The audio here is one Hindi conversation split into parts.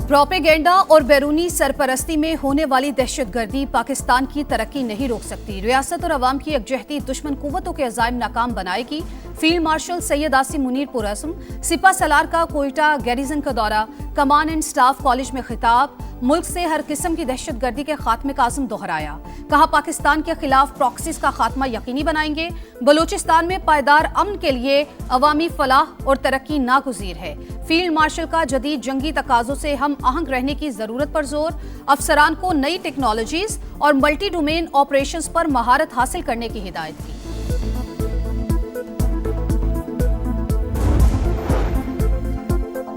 प्रोपेगेंडा और बैरूनी सरपरस्ती में होने वाली दहशतगर्दी पाकिस्तान की तरक्की नहीं रोक सकती। रियासत और अवाम की यकजहती दुश्मन कुव्वतों के अज़ाइम नाकाम बनाएगी। फील्ड मार्शल सैयद आसिम मुनीर पुरअज़्म। सिपा सलार का कोयटा गैरिजन का दौरा। कमान एंड स्टाफ कॉलेज में खिताब। मुल्क से हर किस्म की दहशतगर्दी के खात्मे का आज़म दोहराया। कहा, पाकिस्तान के खिलाफ प्रॉक्सीज का खात्मा यकीनी बनाएंगे। बलूचिस्तान में पायदार अमन के लिए अवामी फलाह और तरक्की नागुज़ीर है। फील्ड मार्शल का जदीद जंगी तकाज़ों से हम आहंग रहने की जरूरत पर जोर। अफसरान को नई टेक्नोलॉजीज और मल्टी डोमेन ऑपरेशंस पर महारत हासिल करने की हिदायत की।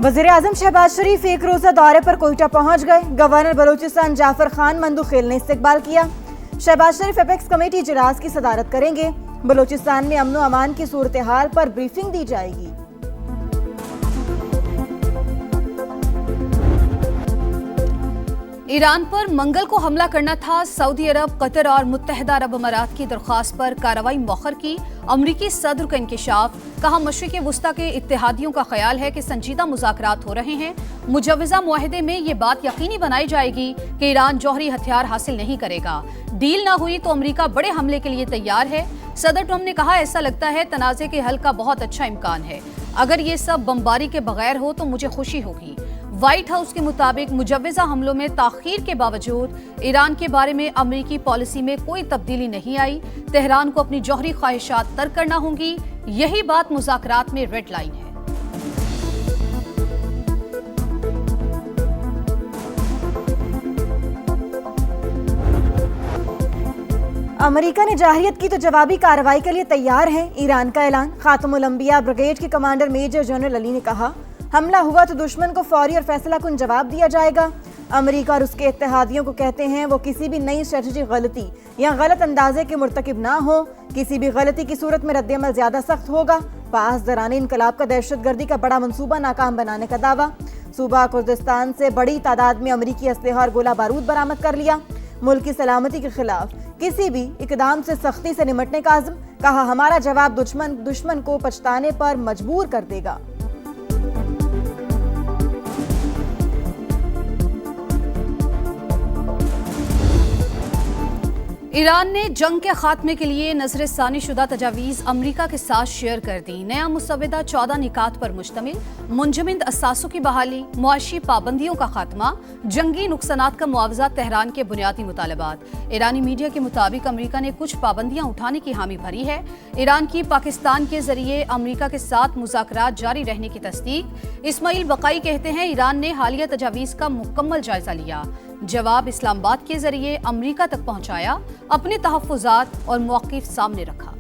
वज़ीर-ए-आज़म शहबाज शरीफ एक रोज़ा दौरे पर कोयटा पहुंच गए। गवर्नर बलूचिस्तान जाफर खान मंदुखेल ने इस्तकबाल किया। शहबाज शरीफ एपेक्स कमेटी इजलास की सदारत करेंगे। बलूचिस्तान में अमन व अमान की सूरत हाल पर ब्रीफिंग दी जाएगी। ईरान पर मंगल को हमला करना था। सऊदी अरब, कतर और मुत्तहिदा अरब अमारात की दरख्वास्त पर कार्रवाई मौखर की। अमरीकी सदर का इंकिशाफ। कहा, मशरिक़ वुस्ता के इत्तेहादियों का ख्याल है कि संजीदा मुज़ाकरात हो रहे हैं। मुजव्वज़ा मुआहदे में ये बात यकीनी बनाई जाएगी कि ईरान जौहरी हथियार हासिल नहीं करेगा। डील ना हुई तो अमरीका बड़े हमले के लिए तैयार है। सदर ट्रंप ने कहा, ऐसा लगता है तनाज़े के हल का बहुत अच्छा इम्कान है। अगर ये सब बमबारी के बगैर हो तो मुझे खुशी होगी। व्हाइट हाउस के मुताबिक मुजव्वज़ा हमलों में ताख़ीर के बावजूद ईरान के बारे में अमरीकी पॉलिसी में कोई तब्दीली नहीं आई। तेहरान को अपनी जौहरी ख्वाहिशात तर्क करना होंगी। यही बात मुज़ाकरात में रेड लाइन है। अमेरिका ने जाहिरियत की तो जवाबी कार्रवाई के लिए तैयार है। ईरान का ऐलान। खातमुल अंबिया ब्रिगेड के कमांडर मेजर जनरल अली ने कहा, हमला हुआ तो दुश्मन को फौरी और फैसलाकुन जवाब दिया जाएगा। अमेरिका और उसके इत्तेहादियों को कहते हैं वो किसी भी नई स्ट्रेटेजिक गलती या गलत अंदाजे के मुर्तकिब ना हो। किसी भी गलती की सूरत में रद्दअमल ज्यादा सख्त होगा। पास दौरान इनकलाब का दहशतगर्दी का बड़ा मंसूबा नाकाम बनाने का दावा। सूबा कुर्दिस्तान से बड़ी तादाद में अमरीकी असलहा और गोला बारूद बरामद कर लिया। मुल्क की सलामती के खिलाफ किसी भी इकदाम से सख्ती से निमटने का आज़म। कहा, हमारा जवाब दुश्मन को पछताने पर मजबूर कर देगा। ईरान ने जंग के खात्मे के लिए नजरसानी शुदा तजावीज़ अमरीका के साथ शेयर कर दी। नया मुसव्वदा 14 निकात पर मुश्तमिल। मुंजमद असासों की बहाली, मुआशी पाबंदियों का खात्मा, जंगी नुकसानात का मुआवजा, तेहरान के बुनियादी मुतालबात। ईरानी मीडिया के मुताबिक अमरीका ने कुछ पाबंदियां उठाने की हामी भरी है। ईरान की पाकिस्तान के जरिए अमरीका के साथ मुज़ाकरात जारी रहने की तस्दीक। इस्माइल बकाई कहते हैं, ईरान ने हालिया तजावीज़ का मुकम्मल जायजा लिया। जवाब इस्लामाबाद के जरिए अमरीका तक पहुंचाया। अपने तहफ़्फ़ुज़ात और मौक़िफ़ सामने रखा।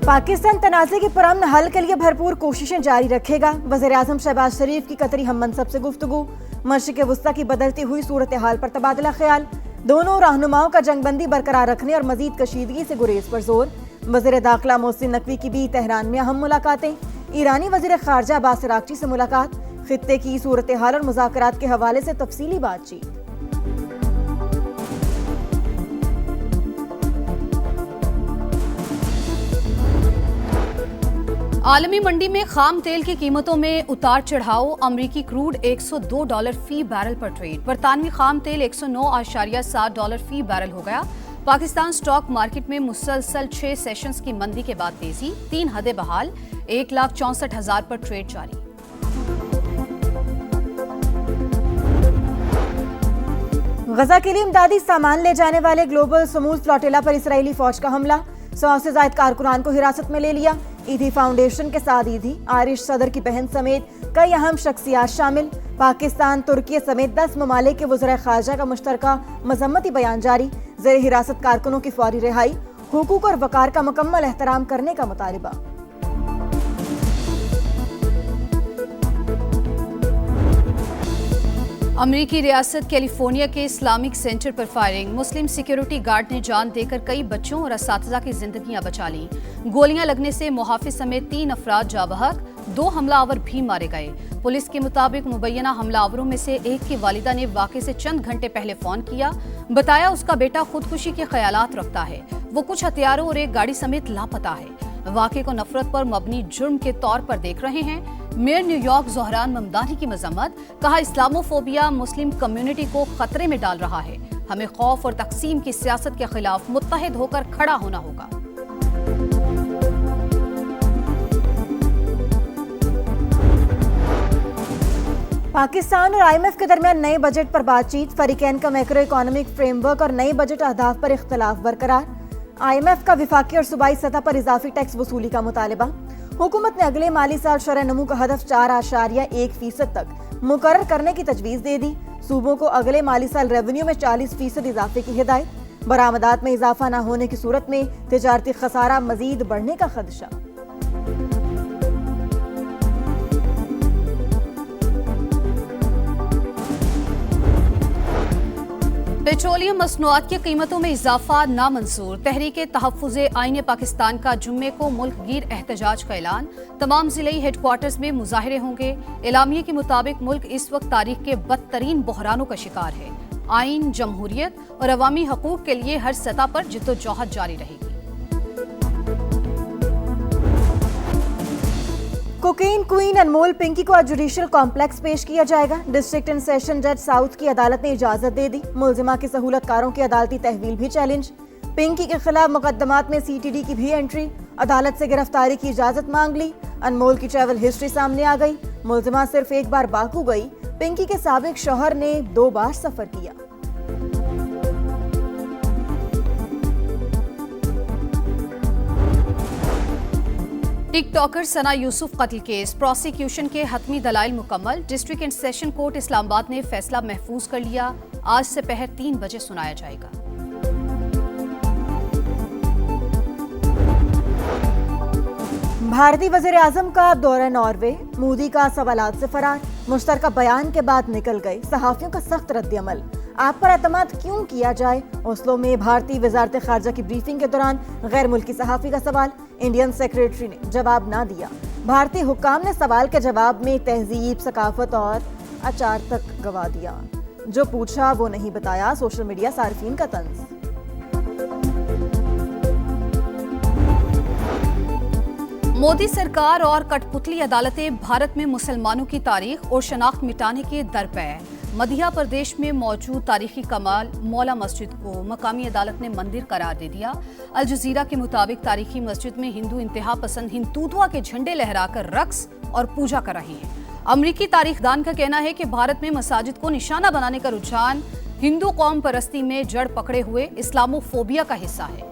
पाकिस्तान तनाज़े के पुरअमन हल के लिए भरपूर कोशिशें जारी रखेगा। वज़ीर-ए-आज़म शहबाज शरीफ की कतरी हम मनसब से गुफ्तगू। मशरिक़ वुस्ता की बदलती हुई सूरत हाल पर तबादला ख्याल। दोनों रहनुमाओं का जंगबंदी बरकरार रखने और मजीद कशीदगी से गुरेज पर जोर। वज़ीर दाखिला मोहसिन नकवी की भी तेहरान में अहम मुलाकातें। ईरानी वज़ीर ख़ारजा अब्बास अराग़ची से मुलाकात। खित्ते की सूरत हाल और मुज़ाकरात के हवाले से तफसीली बातचीत। आलमी मंडी में खाम तेल की कीमतों में उतार चढ़ाव। अमरीकी क्रूड $102 फी बैरल पर ट्रेड। बरतानवी खाम तेल $109.7 फी बैरल हो गया। पाकिस्तान स्टॉक मार्केट में मुसलसल 6 सेशंस की मंदी के बाद तेजी। 3 हदें बहाल। 1,64,000 पर ट्रेड जारी। गजा के लिए इमदादी सामान ले जाने वाले ग्लोबल समूज फ्लोटिला पर इसराइली फौज का हमला। 100 से ज्यादा कारकुनान को हिरासत में ले लिया। ईदी फाउंडेशन के साथ ईदी आयरिश सदर की बहन समेत कई अहम शख्सियात शामिल। पाकिस्तान, तुर्की समेत 10 ममालिक के वज़ीर ख़ारजा का मुश्तरका मज़म्मती बयान जारी। ज़ेर हिरासत कारकुनों की फौरी रिहाई, हुकूक और वक़ार का मुकम्मल एहतराम करने का मुतालिबा। अमरीकी रियासत कैलिफोर्निया के इस्लामिक सेंटर पर फायरिंग। मुस्लिम सिक्योरिटी गार्ड ने जान देकर कई बच्चों और असातिज़ा की जिंदगियां बचा ली। गोलियां लगने से मुहाफिज समेत 3 अफराद जाँ बहक। 2 हमलावर भी मारे गए। पुलिस के मुताबिक मुबैना हमलावरों में से एक की वालिदा ने वाक़े से चंद घंटे पहले फोन किया। बताया उसका बेटा खुदकुशी के ख्यालात रखता है। वो कुछ हथियारों और एक गाड़ी समेत लापता है। वाक़े को नफरत पर मबनी जुर्म के तौर पर देख रहे हैं। मेयर न्यूयॉर्क ज़ोहरान ममदानी की मजम्मत, कहा इस्लामोफोबिया मुस्लिम कम्युनिटी को खतरे में डाल रहा है। हमें खौफ और तकसीम की सियासत के खिलाफ मुत्तहिद होकर खड़ा होना होगा। पाकिस्तान और IMF के दरमियान नए बजट पर बातचीत, फरीकैन का मैक्रो इकोनॉमिक फ्रेमवर्क और नए बजट अहदाफ पर इख्तलाफ बरकरार। IMF का विफाकी और सूबाई सतह पर इजाफी टैक्स वसूली का मुतालबा। हुकूमत ने अगले माली साल शरह नमू का हदफ 4.1% तक मुकर्रर करने की तजवीज़ दे दी। सूबों को अगले माली साल रेवेन्यू में 40% इजाफे की हिदायत। बरामदात में इजाफा न होने की सूरत में तिजारती खसारा मजीद बढ़ने का खदशा। पेट्रोलियम मसनूआत की कीमतों में इजाफा नामंजूर। तहरीके तहफ़्फ़ुज़े आईन पाकिस्तान का जुम्मे को मुल्क गिर एहतजाज का ऐलान। तमाम ज़िले हेडक्वार्टर्स में मुजाहरे होंगे। एलामिये के मुताबिक मुल्क इस वक्त तारीख के बदतरीन बहरानों का शिकार है। आइन, जमहूरियत और अवामी हकूक़ के लिए हर सतह पर जिद्दोजहद जारी रहेगी। कोकेन क्वीन अनमोल पिंकी को आज जुडिशियल कॉम्प्लेक्स पेश किया जाएगा। डिस्ट्रिक्ट एंड सेशन जज साउथ की अदालत ने इजाजत दे दी। मुलजिमा की सहूलतकारों की अदालती तहवील भी चैलेंज। पिंकी के खिलाफ मुकदमात में CTD की भी एंट्री। अदालत से गिरफ्तारी की इजाजत मांग ली। अनमोल की ट्रैवल हिस्ट्री सामने आ गई। मुलजिमा सिर्फ एक बार बाकू गई। पिंकी के साबिक शौहर ने 2 बार सफर किया। टिकटॉकर सना यूसुफ कत्ल केस, प्रोसिक्यूशन के हतमी दलाइल मुकम्मल। District and session court Islamabad ने फैसला महफूज कर लिया। आज से पहर 3 बजे सुनाया जाएगा। भारतीय वज़ीर आज़म का दौरा नॉर्वे, मोदी का सवालात से फरार। मुश्तरका बयान के बाद निकल गए सहाफियों का सख्त रद्द-ए-अमल। आप पर एतमाद क्यों किया जाए? ओस्लो में भारतीय वजारत खारजा की ब्रीफिंग के दौरान गैर मुल्की सहाफी का सवाल। इंडियन सेक्रेटरी ने जवाब ना दिया। भारतीय हुक्काम ने सवाल के जवाब में तहजीब, सकाफत और अचार तक गवा दिया। जो पूछा वो नहीं बताया, सोशल मीडिया सार्फिन का तंज। मोदी सरकार और कठपुतली अदालतें भारत में मुसलमानों की तारीख और शनाख्त मिटाने के दरपे। मध्य प्रदेश में मौजूद तारीखी कमाल मौला मस्जिद को मकामी अदालत ने मंदिर करार दे दिया। अल जजीरा के मुताबिक तारीखी मस्जिद में हिंदू इंतहा पसंद हिंदुत्व के झंडे लहराकर रक्स और पूजा कर रहे हैं। अमरीकी तारीखदान का कहना है कि भारत में मसाजिद को निशाना बनाने का रुझान हिंदू कौम परस्ती में जड़ पकड़े हुए इस्लामोफोबिया का हिस्सा है।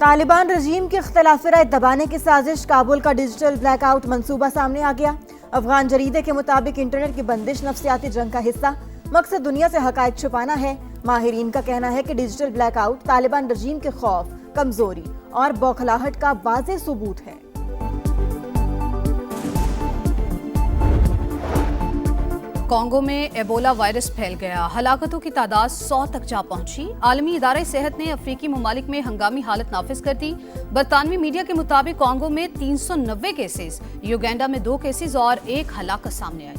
तालिबान रजीम के इख्तिलाफी राय दबाने की साजिश, काबुल का डिजिटल ब्लैकआउट मंसूबा सामने आ गया। अफगान जरीदे के मुताबिक इंटरनेट की बंदिश नफ्सियाती जंग का हिस्सा, मकसद दुनिया से हकायक छुपाना है। माहिरीन का कहना है कि डिजिटल ब्लैकआउट तालिबान रजीम के खौफ, कमजोरी और बौखलाहट का वाज़ेह सबूत है। कांगो में एबोला वायरस फैल गया। हलाकतों की तादाद 100 तक जा पहुंची। आलमी इदारा सेहत ने अफ्रीकी ममालिक में हंगामी हालत नाफिज कर दी। बरतानवी मीडिया के मुताबिक कांगो में 390 केसेस, युगांडा में 2 केसेस और 1 हलाकत सामने आई।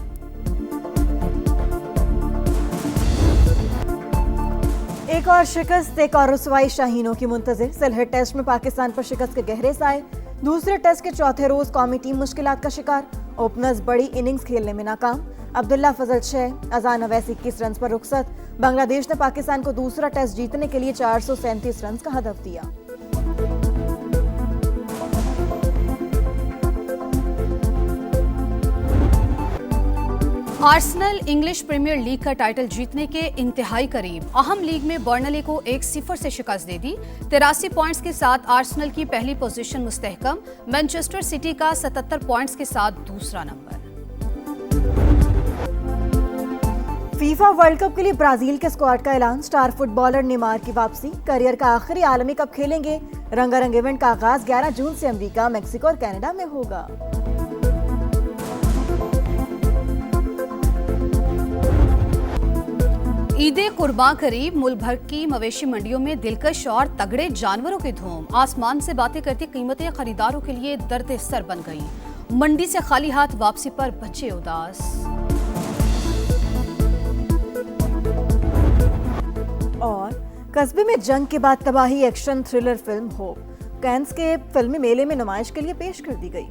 एक और शिकस्त, एक और रुसवाई शाहीनों की मुंतजिर। सिलहट टेस्ट में पाकिस्तान पर शिकस्त के गहरे साए। दूसरे टेस्ट के चौथे रोज कौमी टीम मुश्किलात का शिकार। ओपनर्स बड़ी इनिंग्स खेलने में नाकाम। अब्दुल्ला फजल 6, अजान अवैस 21 रन पर रुखसत। बांग्लादेश ने पाकिस्तान को दूसरा टेस्ट जीतने के लिए 437 रन का हदफ दिया। आर्सेनल इंग्लिश प्रीमियर लीग का टाइटल जीतने के इंतहाई करीब। अहम लीग में बर्नले को 1-0 से शिकस्त दे दी। 83 पॉइंट्स के साथ आर्सेनल की पहली पोजीशन मुस्तहकम। मैनचेस्टर सिटी का 77 पॉइंट्स के साथ दूसरा नंबर। फीफा वर्ल्ड कप के लिए ब्राजील के स्क्वाड का ऐलान। स्टार फुटबॉलर नेमार की वापसी। करियर का आखिरी आलमी कप खेलेंगे। रंगारंग इवेंट का आगाज 11 जून से अमेरिका, मेक्सिको और कनाडा में होगा। ईदे कुर्बान करीब। मुल्क भर की मवेशी मंडियों में दिलकश और तगड़े जानवरों की धूम। आसमान से बातें करती कीमतें खरीदारों के लिए दर्द सर बन गई। मंडी से खाली हाथ वापसी पर बच्चे उदास। और कस्बे में जंग के बाद तबाही action thriller film hope cans के फिल्मी मेले में नुमाइश के लिए पेश कर दी गई।